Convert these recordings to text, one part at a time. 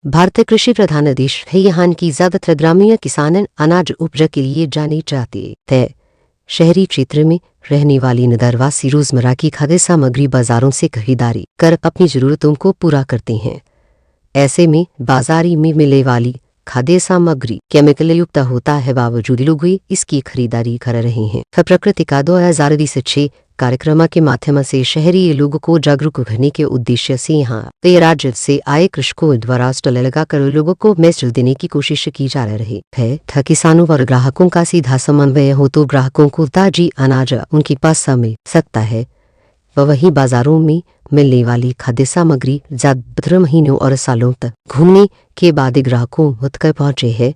भारत कृषि प्रधान देश है। यहाँ की ज्यादातर ग्रामीण किसान अनाज उपज के लिए जाने जाते थे। शहरी क्षेत्र में रहने वाली नगरवासी रोजमर्रा की खाद्य सामग्री बाजारों से खरीदारी कर अपनी जरूरतों को पूरा करते हैं। ऐसे में बाजारी में मिलने वाली खाद्य सामग्री केमिकल युक्त होता है, बावजूद लोग इसकी खरीदारी कर रहे हैं। प्रकृति का 2026 कार्यक्रम के माध्यम से शहरी लोगों को जागरूक करने के उद्देश्य से यहाँ कई राज्य से आए कृषकों द्वारा स्टॉल लगाकर लोगों को मैसेज देने की कोशिश की जा रही है। किसानों और ग्राहकों का सीधा समन्वय हो तो ग्राहकों को ताजी अनाज उनके पास मिल सकता है। वहीं बाजारों में मिलने वाली खाद्य सामग्री ज्यादातर महीनों और सालों तक घूमने के बाद ग्राहकों तक पहुंचे है।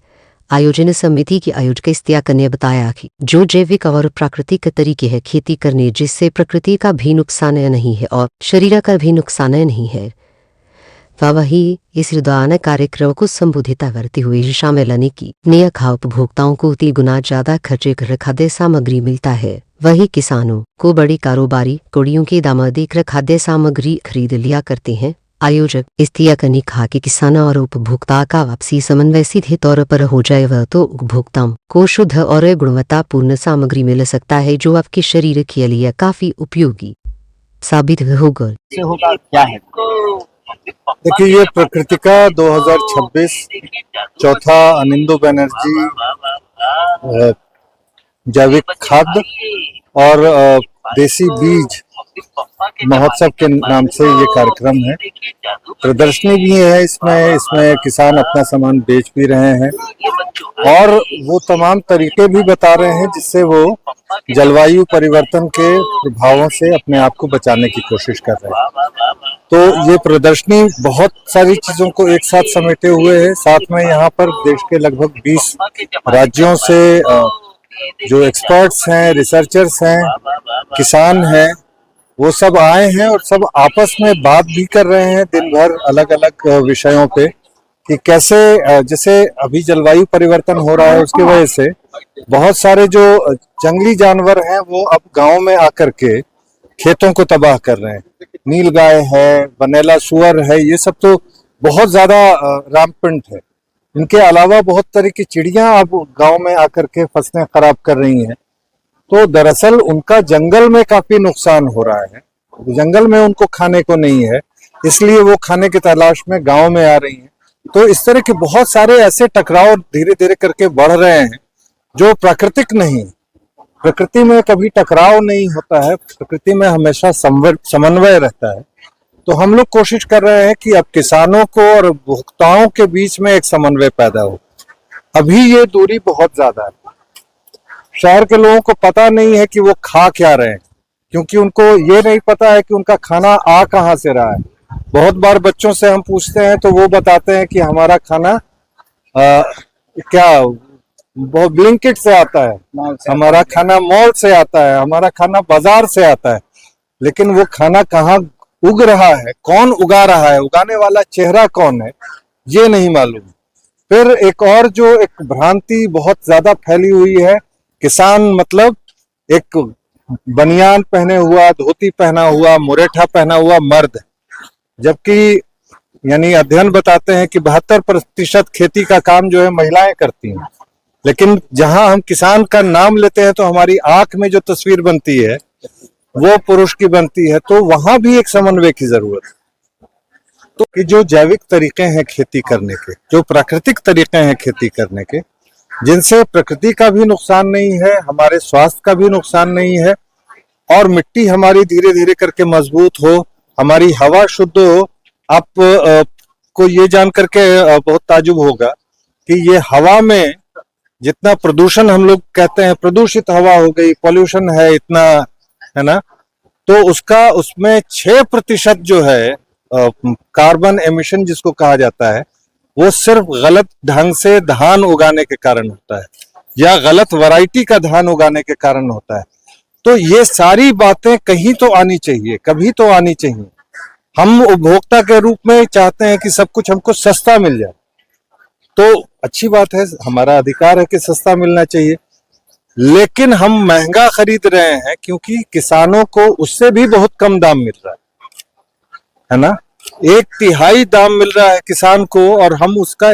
आयोजन समिति के आयोजक इस्तियाक ने बताया कि जो जैविक और प्राकृतिक तरीके हैं खेती करने, जिससे प्रकृति का भी नुकसान नहीं है और शरीर का भी नुकसान नहीं है। वही इस दौरान कार्यक्रम को संबोधित करते हुए शामिल ने की नया खा उपभोक्ताओं को 3 गुना ज्यादा खर्चे कर खाद्य सामग्री मिलता है। वही किसानों को बड़ी कारोबारी कुड़ियों के दाम देकर खाद्य सामग्री खरीद लिया करते हैं। आयोजक इस्तियाक ने कहा कि किसान और उपभोक्ता का आपसी समन्वय सीधे तौर पर हो जाए वह तो उपभोक्ताओं को शुद्ध और गुणवत्तापूर्ण सामग्री मिल सकता है, जो आपके शरीर के लिए काफी उपयोगी साबित होगा। क्या है? देखिए, ये प्रकृति का 2026 चौथा आनंदो बनर्जी जैविक खाद्य और देसी बीज महोत्सव के नाम से ये कार्यक्रम है। प्रदर्शनी भी है इसमें किसान अपना सामान बेच भी रहे हैं और वो तमाम तरीके भी बता रहे हैं जिससे वो जलवायु परिवर्तन के प्रभावों से अपने आप को बचाने की कोशिश कर रहे हैं। तो ये प्रदर्शनी बहुत सारी चीजों को एक साथ समेटे हुए है। साथ में यहाँ पर देश के लगभग 20 राज्यों से जो एक्सपर्ट्स हैं, रिसर्चर्स हैं, किसान हैं, वो सब आए हैं और सब आपस में बात भी कर रहे हैं दिन भर अलग अलग विषयों पे कि कैसे जैसे अभी जलवायु परिवर्तन हो रहा है उसकी वजह से बहुत सारे जो जंगली जानवर हैं वो अब गांव में आकर के खेतों को तबाह कर रहे हैं। नीलगाय है, वनेला सुअर है, ये सब तो बहुत ज्यादा रामपिंट है। इनके अलावा बहुत तरह की चिड़ियां अब गांव में आकर के फसलें खराब कर रही हैं। तो दरअसल उनका जंगल में काफी नुकसान हो रहा है। जंगल में उनको खाने को नहीं है, इसलिए वो खाने की तलाश में गांव में आ रही हैं। तो इस तरह के बहुत सारे ऐसे टकराव धीरे धीरे करके बढ़ रहे हैं जो प्राकृतिक नहीं। प्रकृति में कभी टकराव नहीं होता है, प्रकृति में हमेशा समन्वय रहता है। तो हम लोग कोशिश कर रहे हैं कि अब किसानों को और उपभोक्ताओं के बीच में एक समन्वय पैदा हो। अभी ये दूरी बहुत ज्यादा है। शहर के लोगों को पता नहीं है कि वो खा क्या रहे हैं, क्योंकि उनको ये नहीं पता है कि उनका खाना आ कहाँ से रहा है। बहुत बार बच्चों से हम पूछते हैं तो वो बताते हैं कि हमारा खाना बहुत ब्लिंकिट से आता है, हमारा खाना मॉल से आता है, हमारा खाना बाजार से आता है। लेकिन वो खाना कहाँ उग रहा है, कौन उगा रहा है, उगाने वाला चेहरा कौन है, ये नहीं मालूम। फिर एक और जो एक भ्रांति बहुत ज्यादा फैली हुई है, किसान मतलब एक बनियान पहने हुआ, धोती पहना हुआ, मुरेठा पहना हुआ मर्द, जबकि यानी अध्ययन बताते हैं कि 72% खेती का काम जो है महिलाएं करती हैं। लेकिन जहां हम किसान का नाम लेते हैं तो हमारी आंख में जो तस्वीर बनती है वो पुरुष की बनती है। तो वहां भी एक समन्वय की जरूरत है। तो कि जो जैविक तरीके हैं खेती करने के, जो प्राकृतिक तरीके हैं खेती करने के, जिनसे प्रकृति का भी नुकसान नहीं है, हमारे स्वास्थ्य का भी नुकसान नहीं है और मिट्टी हमारी धीरे धीरे करके मजबूत हो, हमारी हवा शुद्ध हो। आप को ये जान करके बहुत ताजुब होगा कि ये हवा में जितना प्रदूषण हम लोग कहते हैं, प्रदूषित हवा हो गई, पॉल्यूशन है इतना, है ना, तो उसमें 6% जो है कार्बन एमिशन जिसको कहा जाता है, वो सिर्फ गलत ढंग से धान उगाने के कारण होता है या गलत वैरायटी का धान उगाने के कारण होता है। तो ये सारी बातें कहीं तो आनी चाहिए, कभी तो आनी चाहिए। हम उपभोक्ता के रूप में चाहते हैं कि सब कुछ हमको सस्ता मिल जाए, तो अच्छी बात है, हमारा अधिकार है कि सस्ता मिलना चाहिए। लेकिन हम महंगा खरीद रहे हैं क्योंकि किसानों को उससे भी बहुत कम दाम मिल रहा है ना। 1/3 दाम मिल रहा है किसान को, और हम उसका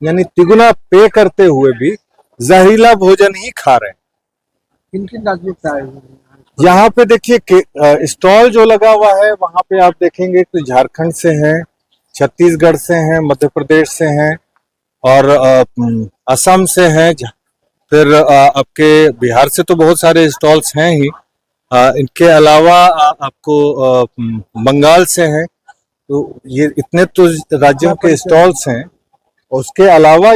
यानी तिगुना पे करते हुए भी जहरीला भोजन ही खा रहे हैं। किन किन राज्यों से आए हुए हैं? यहाँ पे देखिए स्टॉल जो लगा हुआ है वहां पे आप देखेंगे तो झारखंड से हैं, छत्तीसगढ़ से हैं, मध्य प्रदेश से हैं, और असम से हैं, फिर आपके बिहार से तो बहुत सारे स्टॉल्स हैं ही। इनके अलावा आपको बंगाल से हैं। तो ये इतने तो राज्यों के स्टॉल्स हैं। उसके अलावा